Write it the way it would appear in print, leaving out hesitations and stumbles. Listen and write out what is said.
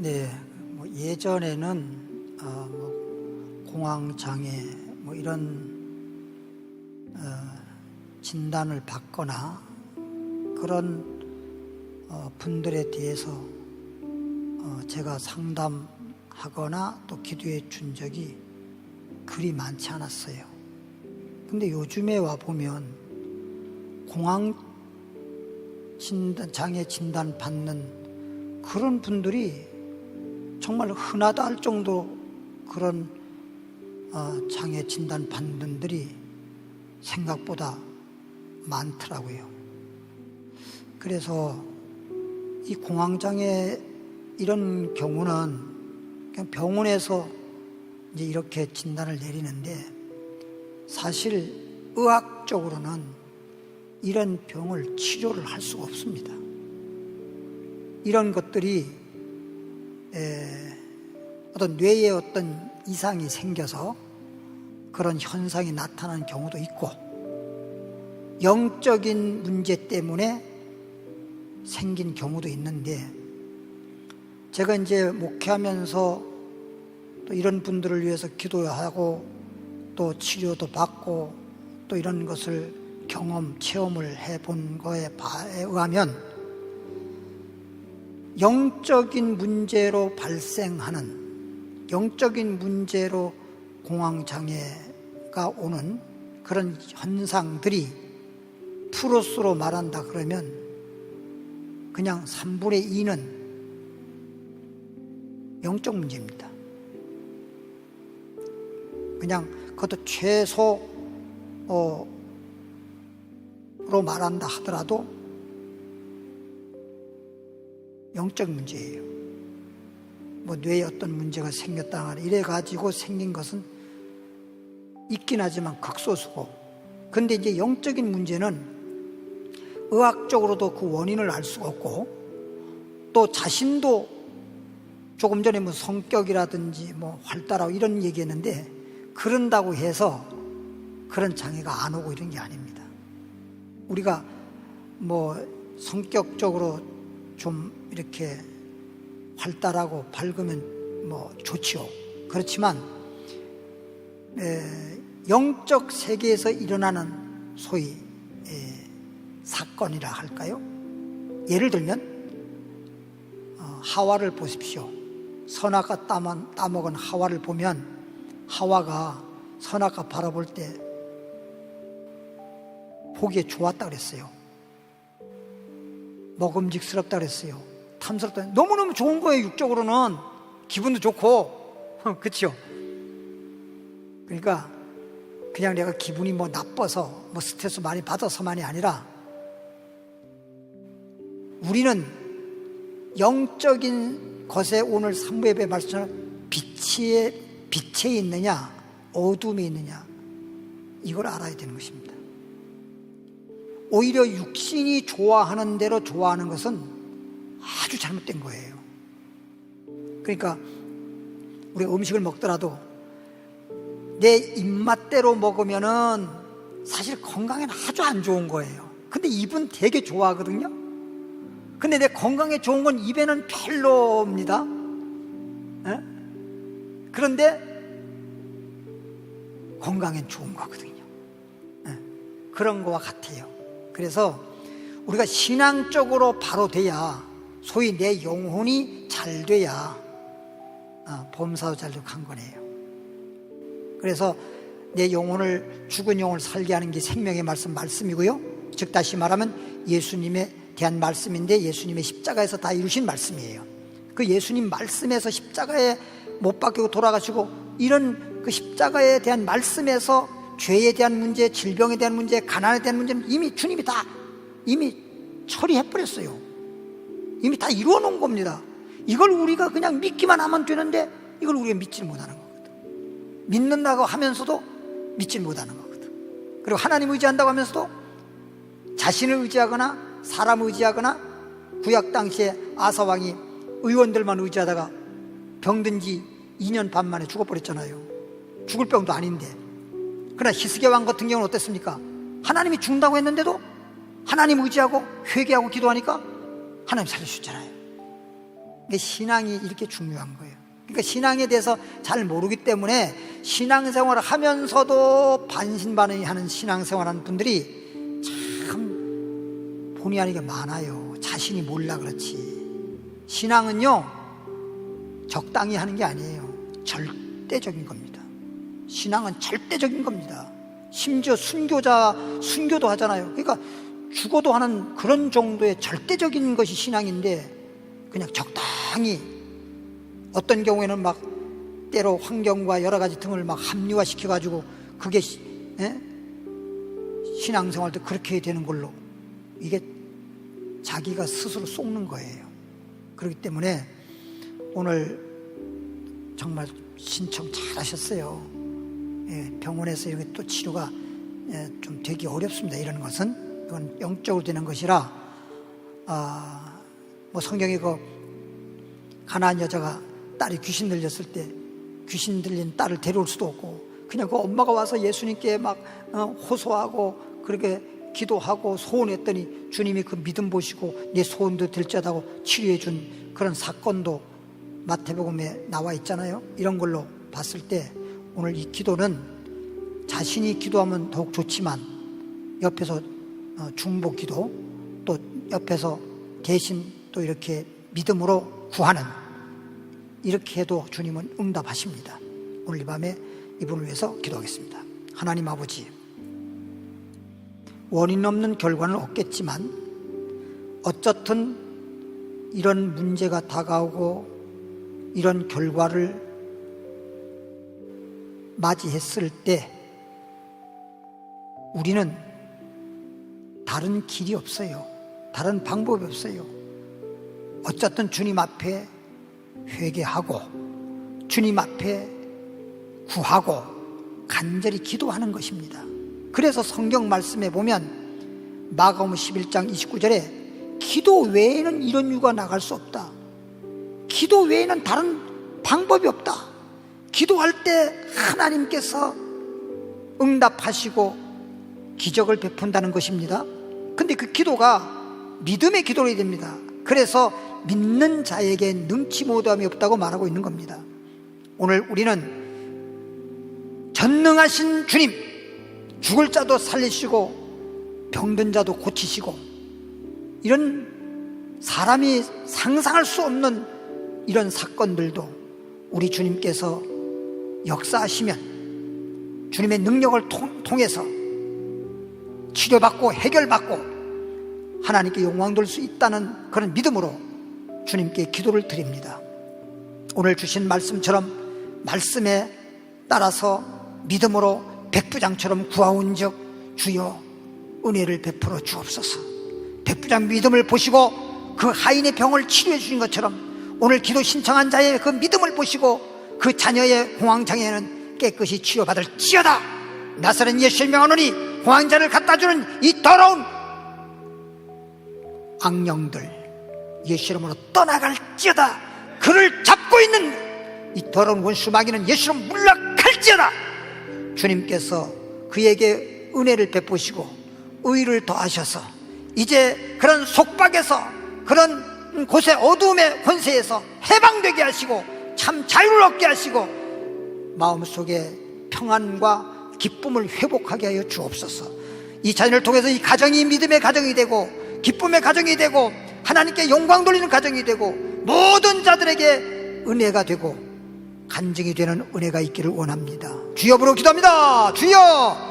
네, 예전에는 공황장애 이런 진단을 받거나 그런 분들에 대해서 제가 상담하거나 또 기도해 준 적이 그리 많지 않았어요. 근데 요즘에 와 보면 공황장애 진단 받는 그런 분들이 정말 흔하다 할 정도로 그런 장애 진단 받는 분들이 생각보다 많더라고요. 그래서 이 공황장애 이런 경우는 그냥 병원에서 이제 이렇게 진단을 내리는데, 사실 의학적으로는 이런 병을 치료를 할 수가 없습니다. 이런 것들이 어떤 뇌에 어떤 이상이 생겨서 그런 현상이 나타나는 경우도 있고, 영적인 문제 때문에 생긴 경우도 있는데, 제가 이제 목회하면서 또 이런 분들을 위해서 기도하고 또 치료도 받고 또 이런 것을 체험을 해본 거에 의하면, 영적인 문제로 발생하는, 영적인 문제로 공황장애가 오는 그런 현상들이 프로스로 말한다 그러면 그냥 3분의 2는 영적 문제입니다. 그냥 그것도 최소로 말한다 하더라도 영적 문제예요. 뇌에 어떤 문제가 생겼다 이래 가지고 생긴 것은 있긴 하지만 극소수고, 근데 이제 영적인 문제는 의학적으로도 그 원인을 알 수가 없고, 또 자신도 조금 전에 성격이라든지 활달하고 이런 얘기했는데, 그런다고 해서 그런 장애가 안 오고 이런 게 아닙니다. 우리가 성격적으로 좀 이렇게 활달하고 밝으면 좋지요. 그렇지만 영적 세계에서 일어나는 소위 사건이라 할까요? 예를 들면 하와를 보십시오. 선악과 따먹은 하와를 보면, 하와가 선악과 바라볼 때 보기에 좋았다 그랬어요. 먹음직스럽다 그랬어요. 탐스럽다. 너무너무 좋은 거예요. 육적으로는 기분도 좋고 그렇죠? 그러니까 그냥 내가 기분이 나빠서 스트레스 많이 받아서만이 아니라, 우리는 영적인 것에 오늘 산부예배 말씀처럼 빛에 있느냐 어둠에 있느냐, 이걸 알아야 되는 것입니다. 오히려 육신이 좋아하는 대로 좋아하는 것은 아주 잘못된 거예요. 그러니까 우리 음식을 먹더라도 내 입맛대로 먹으면은 사실 건강에는 아주 안 좋은 거예요. 근데 입은 되게 좋아하거든요. 근데 내 건강에 좋은 건 입에는 별로입니다. 그런데 건강엔 좋은 거거든요. 그런 거와 같아요. 그래서 우리가 신앙적으로 바로 돼야, 소위 내 영혼이 잘 돼야 범사도 잘 되고 한 거네요. 그래서 내 영혼을, 죽은 영혼을 살게 하는 게 생명의 말씀이고요. 즉 다시 말하면 예수님에 대한 말씀인데, 예수님의 십자가에서 다 이루신 말씀이에요. 그 예수님 말씀에서 십자가에 못 박히고 돌아가시고, 이런 그 십자가에 대한 말씀에서 죄에 대한 문제, 질병에 대한 문제, 가난에 대한 문제는 이미 주님이 다 처리해버렸어요. 이미 다 이루어 놓은 겁니다. 이걸 우리가 그냥 믿기만 하면 되는데, 이걸 우리가 믿지 못하는 거거든. 믿는다고 하면서도 믿지 못하는 거거든. 그리고 하나님 의지한다고 하면서도 자신을 의지하거나 사람 의지하거나, 구약 당시에 아사왕이 의원들만 의지하다가 병든 지 2년 반 만에 죽어버렸잖아요. 죽을 병도 아닌데. 그러나 히스기야 왕 같은 경우는 어땠습니까? 하나님이 죽는다고 했는데도 하나님 의지하고 회개하고 기도하니까 하나님 살려주셨잖아요. 신앙이 이렇게 중요한 거예요. 그러니까 신앙에 대해서 잘 모르기 때문에 신앙생활을 하면서도 반신반의하는 신앙생활하는 분들이 참 본의 아니게 많아요. 자신이 몰라 그렇지. 신앙은요, 적당히 하는 게 아니에요. 절대적인 겁니다. 신앙은 절대적인 겁니다. 심지어 순교도 하잖아요. 그러니까 죽어도 하는 그런 정도의 절대적인 것이 신앙인데, 그냥 적당히, 어떤 경우에는 막 때로 환경과 여러 가지 등을 막 합리화시켜가지고 그게 신앙생활도 그렇게 되는 걸로, 이게 자기가 스스로 속는 거예요. 그렇기 때문에 오늘 정말 신청 잘 하셨어요. 병원에서 이렇게 또 치료가 좀 되기 어렵습니다. 이런 것은 이건 영적으로 되는 것이라, 뭐 성경에 그 가나안 여자가 딸이 귀신 들렸을 때 귀신 들린 딸을 데려올 수도 없고, 그냥 그 엄마가 와서 예수님께 막 호소하고 그렇게 기도하고 소원했더니 주님이 그 믿음 보시고 내 소원도 들자다고 치료해 준 그런 사건도 마태복음에 나와 있잖아요. 이런 걸로 봤을 때 오늘 이 기도는 자신이 기도하면 더욱 좋지만, 옆에서 중보 기도, 또 옆에서 대신 또 이렇게 믿음으로 구하는, 이렇게 해도 주님은 응답하십니다. 오늘 이 밤에 이분을 위해서 기도하겠습니다. 하나님 아버지, 원인 없는 결과는 없겠지만 어쨌든 이런 문제가 다가오고 이런 결과를 맞이했을 때 우리는 다른 길이 없어요. 다른 방법이 없어요. 어쨌든 주님 앞에 회개하고 주님 앞에 구하고 간절히 기도하는 것입니다. 그래서 성경 말씀에 보면 마가복음 11장 29절에 기도 외에는 이런 유가 나갈 수 없다. 기도 외에는 다른 방법이 없다. 기도할 때 하나님께서 응답하시고 기적을 베푼다는 것입니다. 근데 그 기도가 믿음의 기도로 됩니다. 그래서 믿는 자에게 능치 못함이 없다고 말하고 있는 겁니다. 오늘 우리는 전능하신 주님, 죽을 자도 살리시고 병든 자도 고치시고, 이런 사람이 상상할 수 없는 이런 사건들도 우리 주님께서 역사하시면 주님의 능력을 통해서 치료받고 해결받고 하나님께 영광 돌 수 있다는 그런 믿음으로 주님께 기도를 드립니다. 오늘 주신 말씀처럼 말씀에 따라서 믿음으로 백부장처럼 구하온즉 주여 은혜를 베풀어 주옵소서. 백부장 믿음을 보시고 그 하인의 병을 치료해 주신 것처럼 오늘 기도 신청한 자의 그 믿음을 보시고 그 자녀의 공황장애는 깨끗이 치료받을지어다. 나사렛 예수의 명하노니 공황장애를 갖다주는 이 더러운 악령들 예수 이름으로 떠나갈지어다. 그를 잡고 있는 이 더러운 원수 마귀는 예수 이름으로 물러갈지어다. 주님께서 그에게 은혜를 베푸시고 의를 더하셔서 이제 그런 속박에서, 그런 곳의 어두움의 권세에서 해방되게 하시고 참 자유를 얻게 하시고 마음속에 평안과 기쁨을 회복하게 하여 주옵소서. 이 자녀를 통해서 이 가정이 믿음의 가정이 되고 기쁨의 가정이 되고 하나님께 영광 돌리는 가정이 되고 모든 자들에게 은혜가 되고 간증이 되는 은혜가 있기를 원합니다. 주여 부르고 기도합니다. 주여